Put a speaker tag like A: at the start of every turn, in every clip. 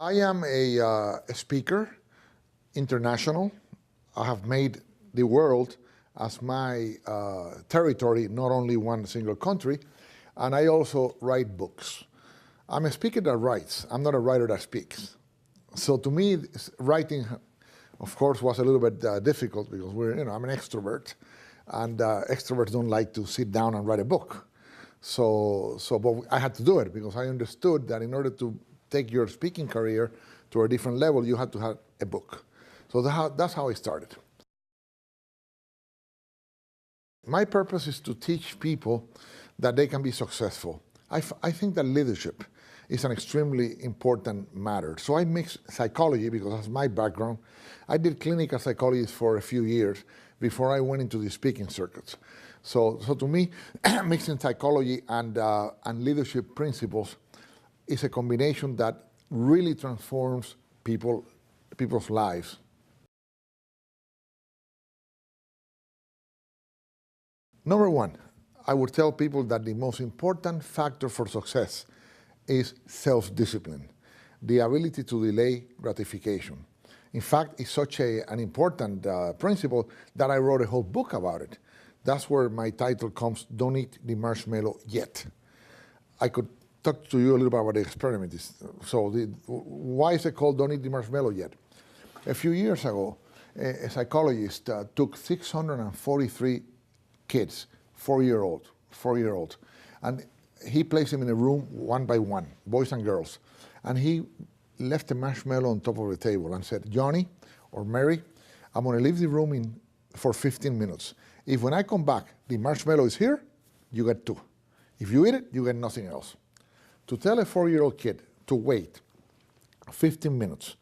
A: I am a speaker, international. I have made the world as my territory, not only one single country, and I also write books. I'm a speaker that writes. I'm not a writer that speaks. So to me, writing, of course, was a little bit difficult because I'm an extrovert, and extroverts don't like to sit down and write a book. But I had to do it because I understood that in order to take your speaking career to a different level, you had to have a book. So that's how I started. My purpose is to teach people that they can be successful. I think that leadership is an extremely important matter. So I mix psychology because that's my background. I did clinical psychology for a few years before I went into the speaking circuits. So to me, mixing psychology and leadership principles is a combination that really transforms people's lives. Number one, I would tell people that the most important factor for success is self-discipline, the ability to delay gratification. In fact, it's such an important principle that I wrote a whole book about it. That's where my title comes, Don't Eat the Marshmallow Yet. I could talk to you a little bit about the experiment. Why is it called Don't Eat the Marshmallow Yet? A few years ago, a psychologist took 643 kids, 4-year-old, and he placed them in a room one by one, boys and girls, and he left a marshmallow on top of the table and said, Johnny or Mary, I'm going to leave the room for 15 minutes. If when I come back, the marshmallow is here, you get 2. If you eat it, you get nothing else. To tell a 4-year-old kid to wait 15 minutes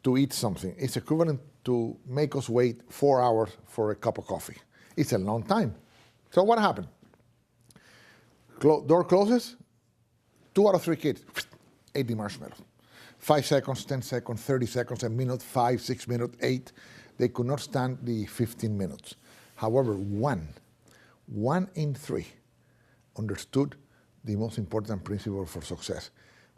A: to eat something is equivalent to make us wait 4 hours for a cup of coffee. It's a long time. So what happened? Door closes, 2 out of 3 kids ate the marshmallow. 5 seconds, 10 seconds, 30 seconds, a minute, 5, 6 minutes, 8. They could not stand the 15 minutes. However, one in 3 understood the most important principle for success,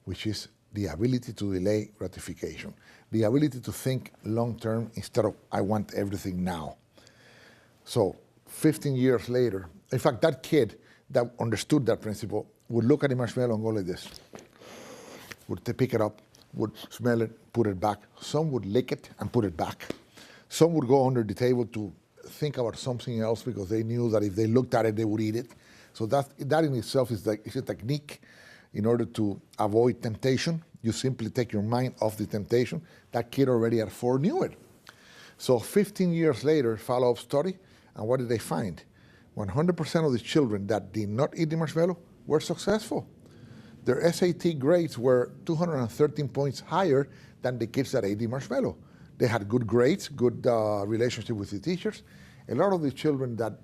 A: which is the ability to delay gratification, the ability to think long-term instead of I want everything now. So 15 years later, in fact, that kid that understood that principle would look at the marshmallow and go like this, would pick it up, would smell it, put it back. Some would lick it and put it back. Some would go under the table to think about something else because they knew that if they looked at it, they would eat it. So that in itself is a technique in order to avoid temptation. You simply take your mind off the temptation. That kid already at 4 knew it. So 15 years later, follow-up study, and what did they find? 100% of the children that did not eat the marshmallow were successful. Their SAT grades were 213 points higher than the kids that ate the marshmallow. They had good grades, good relationship with the teachers. A lot of the children that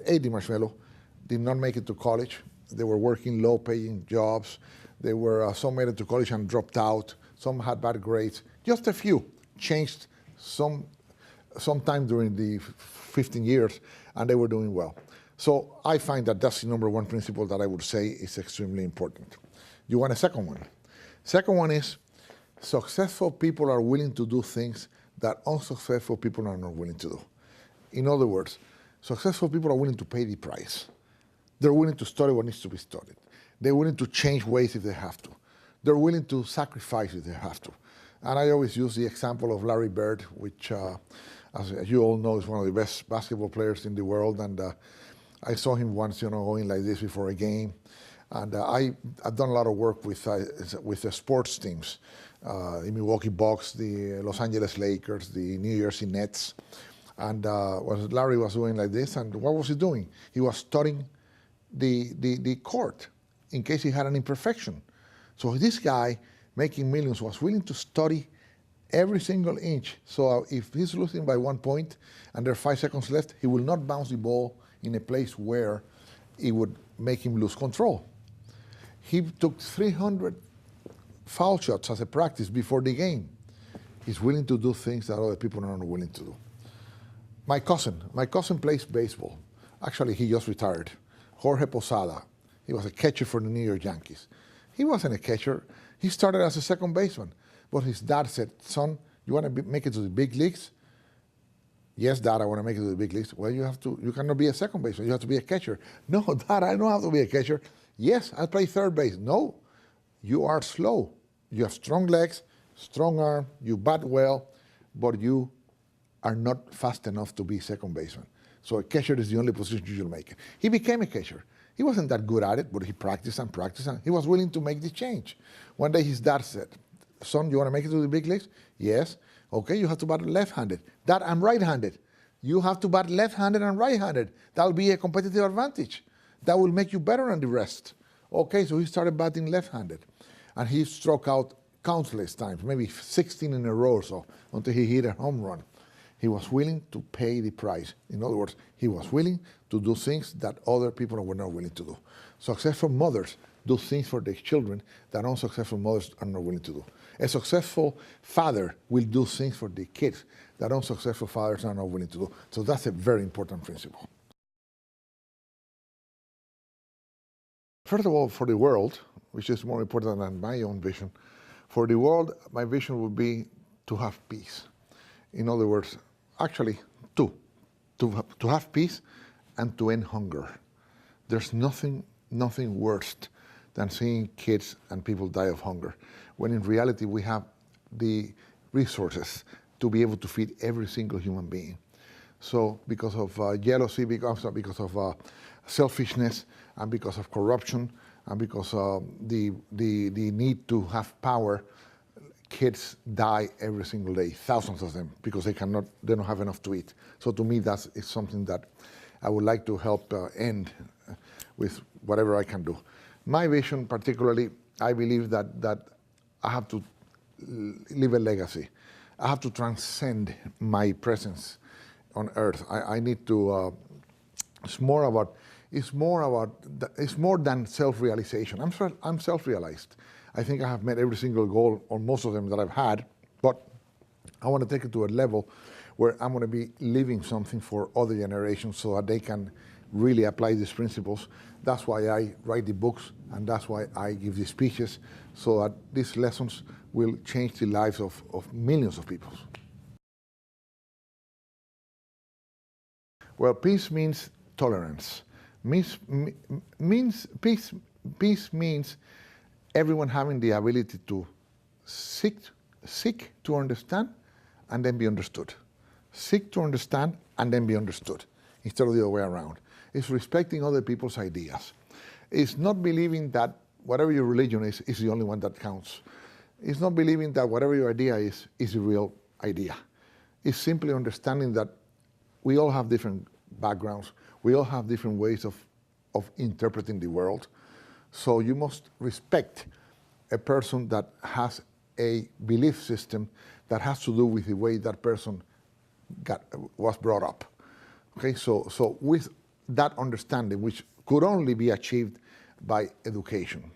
A: ate the marshmallow did not make it to college. They were working low-paying jobs. Some made it to college and dropped out. Some had bad grades. Just a few changed sometime during the 15 years, and they were doing well. So I find that that's the number one principle that I would say is extremely important. You want a second one? Second one is successful people are willing to do things that unsuccessful people are not willing to do. In other words, successful people are willing to pay the price. They're willing to study what needs to be studied. They're willing to change ways if they have to. They're willing to sacrifice if they have to. And I always use the example of Larry Bird, which, as you all know, is one of the best basketball players in the world. And I saw him once, going like this before a game. And I've done a lot of work with the sports teams, the Milwaukee Bucks, the Los Angeles Lakers, the New Jersey Nets. And Larry was doing like this, and what was he doing? He was studying the court in case he had an imperfection. So this guy, making millions, was willing to study every single inch. So if he's losing by 1 point and there are 5 seconds left, he will not bounce the ball in a place where it would make him lose control. He took 300 foul shots as a practice before the game. He's willing to do things that other people are not willing to do. My cousin plays baseball. Actually, he just retired. Joachim de Posada. He was a catcher for the New York Yankees. He wasn't a catcher. He started as a second baseman. But his dad said, son, you want to make it to the big leagues? Yes, Dad, I want to make it to the big leagues. Well, you cannot be a second baseman. You have to be a catcher. No, Dad, I don't have to be a catcher. Yes, I'll play third base. No, you are slow. You have strong legs, strong arm, you bat well, but you are not fast enough to be second baseman. So a catcher is the only position you should make. He became a catcher. He wasn't that good at it, but he practiced and practiced, and he was willing to make the change. One day his dad said, son, you want to make it to the big leagues? Yes. Okay, you have to bat left-handed. Dad, I'm right-handed. You have to bat left-handed and right-handed. That'll be a competitive advantage. That will make you better than the rest. Okay, so he started batting left-handed. And he struck out countless times, maybe 16 in a row or so, until he hit a home run. He was willing to pay the price. In other words, he was willing to do things that other people were not willing to do. Successful mothers do things for their children that unsuccessful mothers are not willing to do. A successful father will do things for the kids that unsuccessful fathers are not willing to do. So that's a very important principle. First of all, for the world, which is more important than my own vision, for the world, my vision would be to have peace. In other words, actually, two. To have peace and to end hunger. There's nothing worse than seeing kids and people die of hunger, when in reality we have the resources to be able to feed every single human being. So because of jealousy, because of selfishness, and because of corruption, and because of the need to have power, kids die every single day, thousands of them, because they don't have enough to eat. So to me, that is something that I would like to help end with whatever I can do. My vision, particularly, I believe that I have to leave a legacy. I have to transcend my presence on Earth. I need to. It's more than self-realization. I'm self-realized. I think I have met every single goal, or most of them that I've had, but I want to take it to a level where I'm going to be leaving something for other generations so that they can really apply these principles. That's why I write the books, and that's why I give the speeches, so that these lessons will change the lives of millions of people. Well, peace means tolerance. Peace means everyone having the ability to seek to understand and then be understood. Seek to understand and then be understood, instead of the other way around. It's respecting other people's ideas. It's not believing that whatever your religion is the only one that counts. It's not believing that whatever your idea is the real idea. It's simply understanding that we all have different backgrounds. We all have different ways of interpreting the world. So you must respect a person that has a belief system that has to do with the way that person was brought up. Okay, so with that understanding, which could only be achieved by education,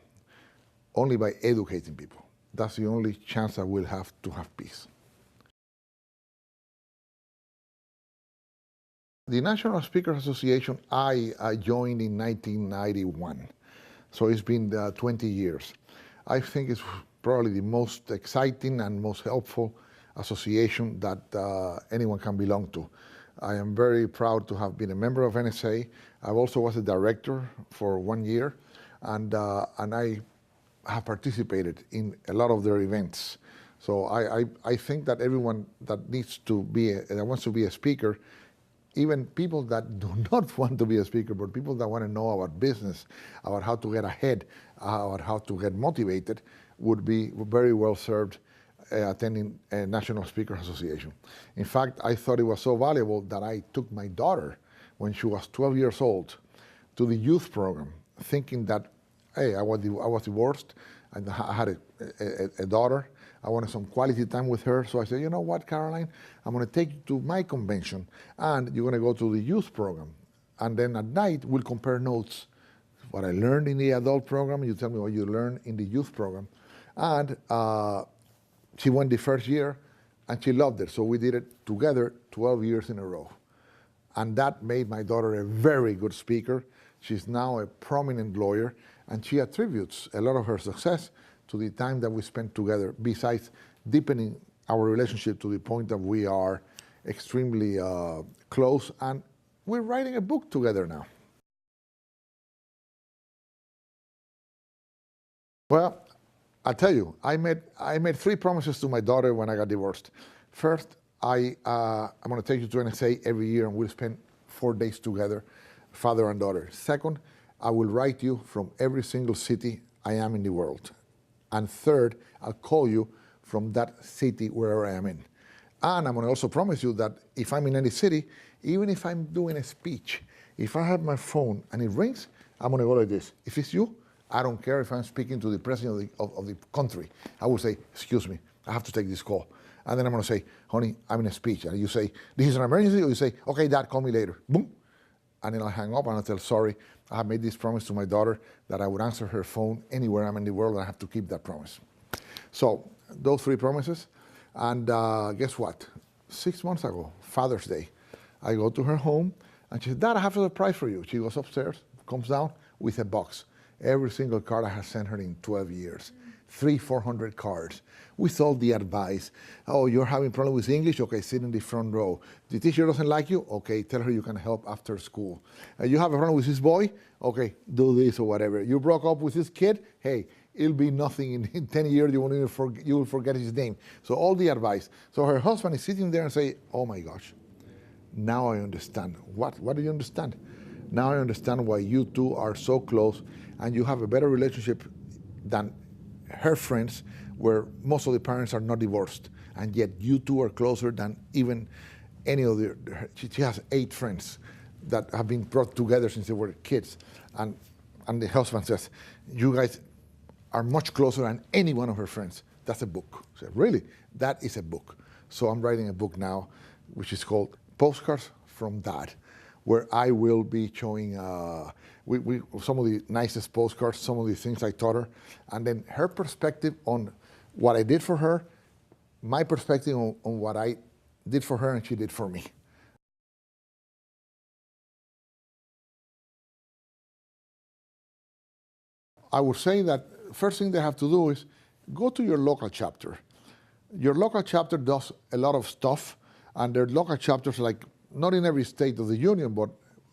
A: only by educating people. That's the only chance that we'll have to have peace. The National Speakers Association, I joined in 1991, so it's been 20 years. I think it's probably the most exciting and most helpful association that anyone can belong to. I am very proud to have been a member of NSA. I also was a director for 1 year, and I have participated in a lot of their events. So I think that everyone that needs to be, that wants to be a speaker, even people that do not want to be a speaker, but people that want to know about business, about how to get ahead, about how to get motivated, would be very well served attending a National Speakers Association. In fact, I thought it was so valuable that I took my daughter, when she was 12 years old, to the youth program, thinking that, hey, I was divorced, and I had a daughter. I wanted some quality time with her. So I said, you know what, Caroline, I'm going to take you to my convention, and you're going to go to the youth program. And then at night, we'll compare notes. What I learned in the adult program, you tell me what you learned in the youth program. And she went the first year, and she loved it. So we did it together 12 years in a row. And that made my daughter a very good speaker. She's now a prominent lawyer, and she attributes a lot of her success to the time that we spend together, besides deepening our relationship to the point that we are extremely close, and we're writing a book together now. Well, I'll tell you, I made 3 promises to my daughter when I got divorced. First, I'm going to take you to NSA every year and we'll spend 4 days together, father and daughter. Second, I will write you from every single city I am in the world. And third, I'll call you from that city wherever I am in. And I'm going to also promise you that if I'm in any city, even if I'm doing a speech, if I have my phone and it rings, I'm going to go like this. If it's you, I don't care if I'm speaking to the president of the country. I will say, excuse me, I have to take this call. And then I'm going to say, honey, I'm in a speech. And you say, this is an emergency? Or you say, okay, Dad, call me later. Boom. And then I'll hang up and I'll tell, sorry, I have made this promise to my daughter that I would answer her phone anywhere I'm in the world, and I have to keep that promise. So those 3 promises. And guess what? 6 months ago, Father's Day, I go to her home and she said, Dad, I have a surprise for you. She goes upstairs, comes down with a box. Every single card I have sent her in 12 years. 300-400 cards with all the advice. Oh, you're having problem with English? Okay, sit in the front row. The teacher doesn't like you? Okay, tell her you can help after school. You have a problem with this boy? Okay, do this or whatever. You broke up with this kid? Hey, it'll be nothing in 10 years. You will forget his name. So all the advice. So her husband is sitting there and say, oh my gosh, now I understand. What do you understand? Now I understand why you two are so close and you have a better relationship than her friends, where most of the parents are not divorced, and yet you two are closer than even any other. She has 8 friends that have been brought together since they were kids, and the husband says, you guys are much closer than any one of her friends. That's a book. I said, really? That is a book. So I'm writing a book now, which is called Postcards from Dad, where I will be showing some of the nicest postcards, some of the things I taught her, and then her perspective on what I did for her, my perspective on what I did for her and she did for me. I would say that first thing they have to do is go to your local chapter. Your local chapter does a lot of stuff, and their local chapters, like not in every state of the union, but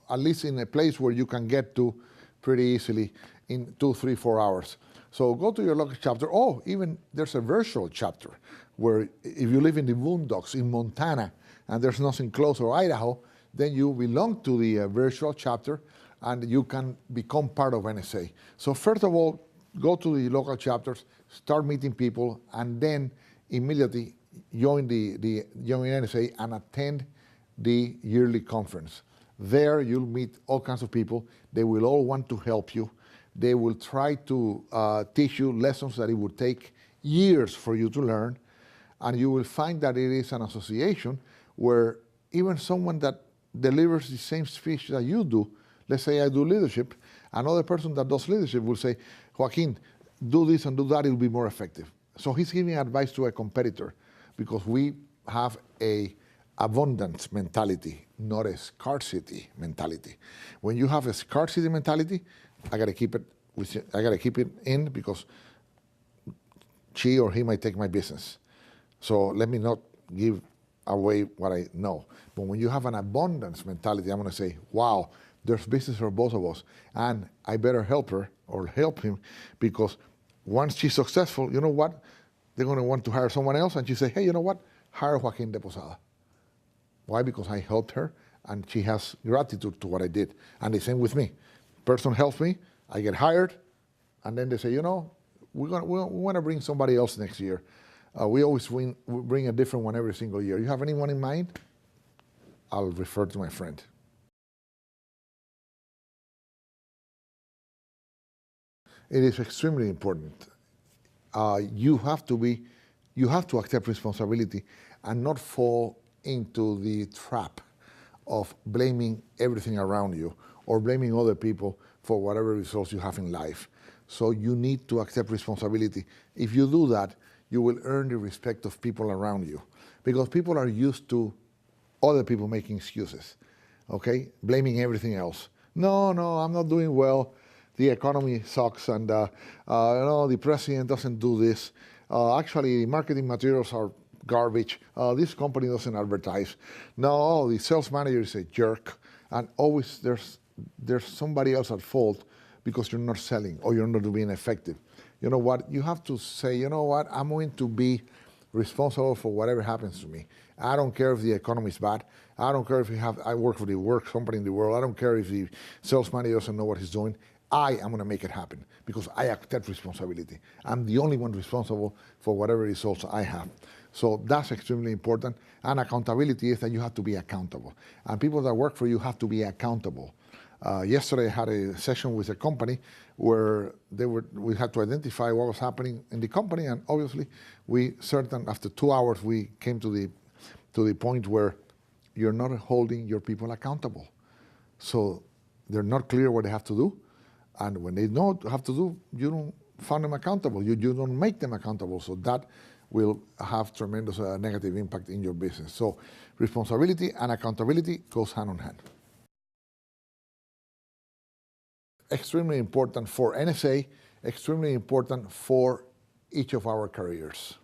A: at least in a place where you can get to pretty easily in 2, 3, 4 hours. So go to your local chapter. Oh, even there's a virtual chapter where if you live in the boondocks in Montana and there's nothing close, or Idaho, then you belong to the virtual chapter and you can become part of NSA. So first of all, go to the local chapters, start meeting people, and then immediately join NSA and attend the yearly conference. There you'll meet all kinds of people. They will all want to help you. They will try to teach you lessons that it would take years for you to learn. And you will find that it is an association where even someone that delivers the same speech that you do, let's say I do leadership, another person that does leadership will say, Joaquin, do this and do that, it'll be more effective. So he's giving advice to a competitor because we have a abundance mentality, not a scarcity mentality. When you have a scarcity mentality, I gotta keep it in because she or he might take my business. So let me not give away what I know. But when you have an abundance mentality, I'm gonna say, wow, there's business for both of us, and I better help her or help him, because once she's successful, you know what? They're gonna want to hire someone else, and she say, hey, you know what? Hire Joachim de Posada. Why? Because I helped her, and she has gratitude to what I did. And the same with me. Person helps me, I get hired, and then they say, you know, we want to bring somebody else next year. We always bring a different one every single year. You have anyone in mind? I'll refer to my friend. It is extremely important. You have to accept responsibility and not fall into the trap of blaming everything around you or blaming other people for whatever results you have in life. So you need to accept responsibility. If you do that, you will earn the respect of people around you, because people are used to other people making excuses, okay? Blaming everything else. No, I'm not doing well. the economy sucks, and the president doesn't do this. Actually, marketing materials are garbage. This company doesn't advertise. No, the sales manager is a jerk, and always there's somebody else at fault because you're not selling or you're not being effective. You know what? You have to say, you know what? I'm going to be responsible for whatever happens to me. I don't care if the economy is bad. I don't care if I work for the worst company in the world. I don't care if the sales manager doesn't know what he's doing. I am going to make it happen because I accept responsibility. I'm the only one responsible for whatever results I have. So that's extremely important. And accountability is that you have to be accountable. And people that work for you have to be accountable. Yesterday I had a session with a company where we had to identify what was happening in the company, and obviously after 2 hours we came to the point where you're not holding your people accountable. So they're not clear what they have to do, and when they know what they have to do, you don't find them accountable. You don't make them accountable. So that will have tremendous negative impact in your business. So responsibility and accountability goes hand in hand. Extremely important for NSA, extremely important for each of our careers.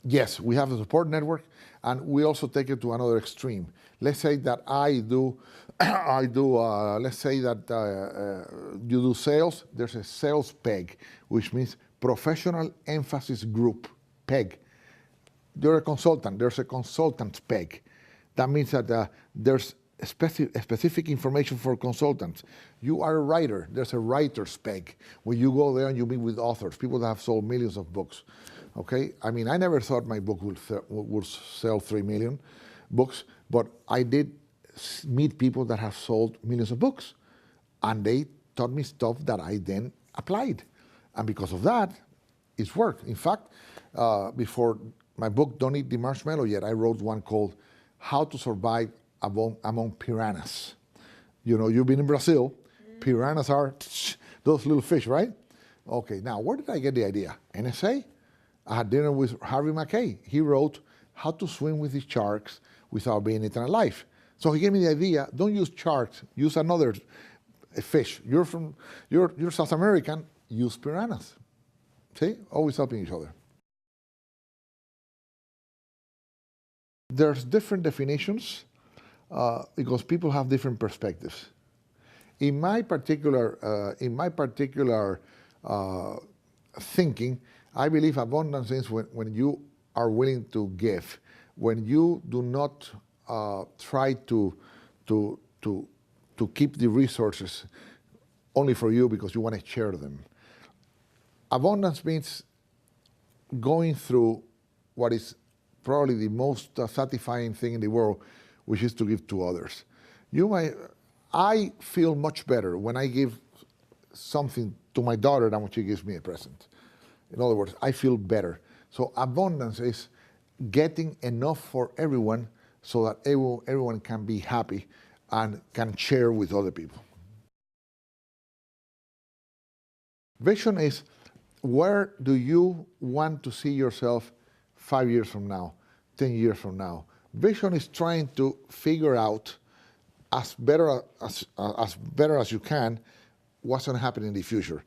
A: Yes, we have a support network, and we also take it to another extreme. Let's say that let's say that you do sales. There's a sales PEG, which means Professional Emphasis Group, PEG. You're a consultant. There's a consultant PEG. That means that there's specific information for consultants. You are a writer. There's a writer's PEG. When you go there and you meet with authors, people that have sold millions of books. Okay, I mean, I never thought my book would sell 3 million books, but I did meet people that have sold millions of books, and they taught me stuff that I then applied. And because of that, it's worked. In fact, before my book, Don't Eat the Marshmallow Yet, I wrote one called How to Survive Among Piranhas. You know, you've been in Brazil. Piranhas are those little fish, right? Okay, now, where did I get the idea? NSA? I had dinner with Harvey Mackay. He wrote How to Swim with the Sharks Without Being Eaten Alive. So he gave me the idea, don't use sharks, use another fish. You're South American, use piranhas. See, always helping each other. There's different definitions because people have different perspectives. In my particular thinking, I believe abundance is when you are willing to give, when you do not try to keep the resources only for you because you want to share them. Abundance means going through what is probably the most satisfying thing in the world, which is to give to others. I feel much better when I give something to my daughter than when she gives me a present. In other words, I feel better. So abundance is getting enough for everyone so that everyone can be happy and can share with other people. Vision is, where do you want to see yourself 5 years from now, 10 years from now? Vision is trying to figure out as better as you can what's going to happen in the future.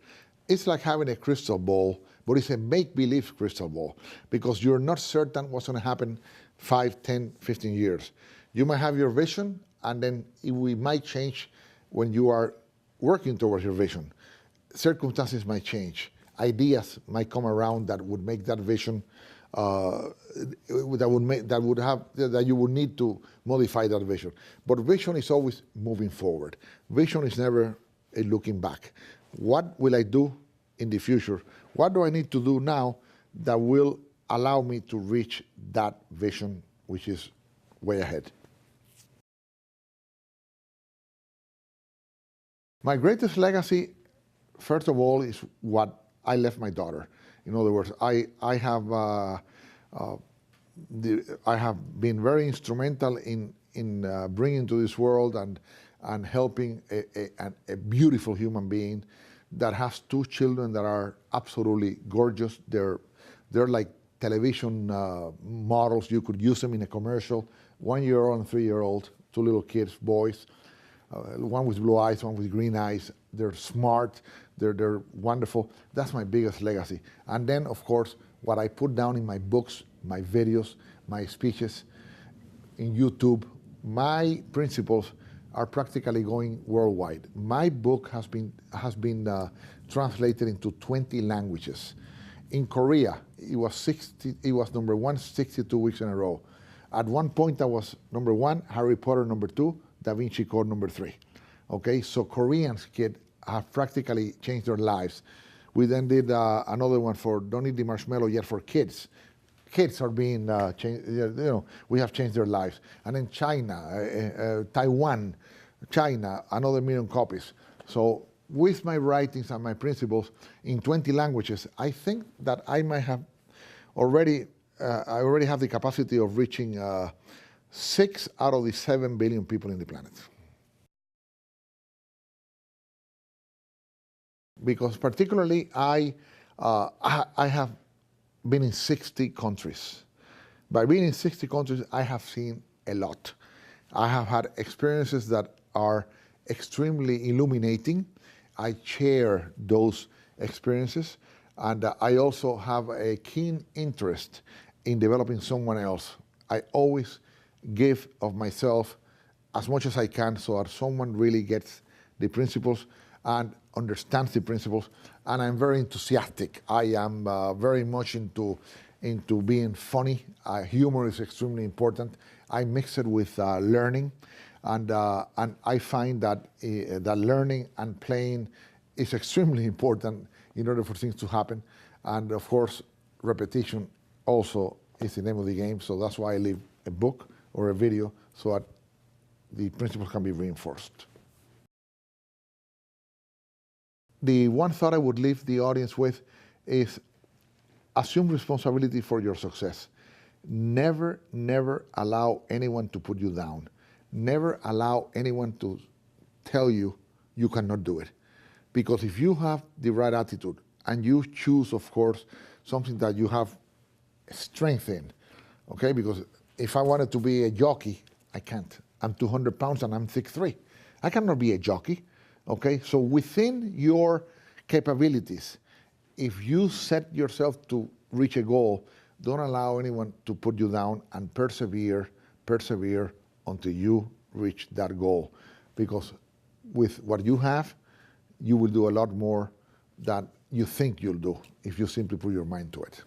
A: It's like having a crystal ball, but it's a make-believe crystal ball because you're not certain what's going to happen 5, 10, 15 years. You might have your vision, and then it might change when you are working towards your vision. Circumstances might change. Ideas might come around that would make that vision, that you would need to modify that vision. But vision is always moving forward. Vision is never a looking back. What will I do in the future? What do I need to do now that will allow me to reach that vision, which is way ahead? My greatest legacy, first of all, is what I left my daughter. In other words, I have been very instrumental in bringing to this world and helping a beautiful human being that has 2 children that are absolutely gorgeous. They're like television models. You could use them in a commercial. 1-year-old and 3-year-old. two little kids, boys, one with blue eyes, one with green eyes. They're smart, they're wonderful. That's my biggest legacy. And then, of course, what I put down in my books, my videos, my speeches, in YouTube, my principles are practically going worldwide. My book has been translated into 20 languages. In Korea, it was number one 62 weeks in a row. At one point, I was number one, Harry Potter number two, Da Vinci Code number three. Okay, so Koreans have practically changed their lives. We then did another one for Don't Eat the Marshmallow Yet for kids. Kids are being changed, we have changed their lives. And then China, Taiwan, China, another 1 million copies. So with my writings and my principles in 20 languages, I think that I might have already, I already have the capacity of reaching 6 out of the 7 billion people in the planet. Because particularly I have been in 60 countries. By being in 60 countries, I have seen a lot. I have had experiences that are extremely illuminating. I share those experiences, and I also have a keen interest in developing someone else. I always give of myself as much as I can so that someone really gets the principles and understands the principles, and I'm very enthusiastic. I am very much into being funny. Humor is extremely important. I mix it with learning, and I find that that learning and playing is extremely important in order for things to happen. And of course, repetition also is the name of the game. So that's why I leave a book or a video so that the principles can be reinforced. The one thought I would leave the audience with is assume responsibility for your success. Never, never allow anyone to put you down. Never allow anyone to tell you you cannot do it. Because if you have the right attitude and you choose, of course, something that you have strength in, okay? Because if I wanted to be a jockey, I can't. I'm 200 pounds and I'm 6'3". I cannot be a jockey. Okay, so within your capabilities, if you set yourself to reach a goal, don't allow anyone to put you down, and persevere until you reach that goal. Because with what you have, you will do a lot more than you think you'll do if you simply put your mind to it.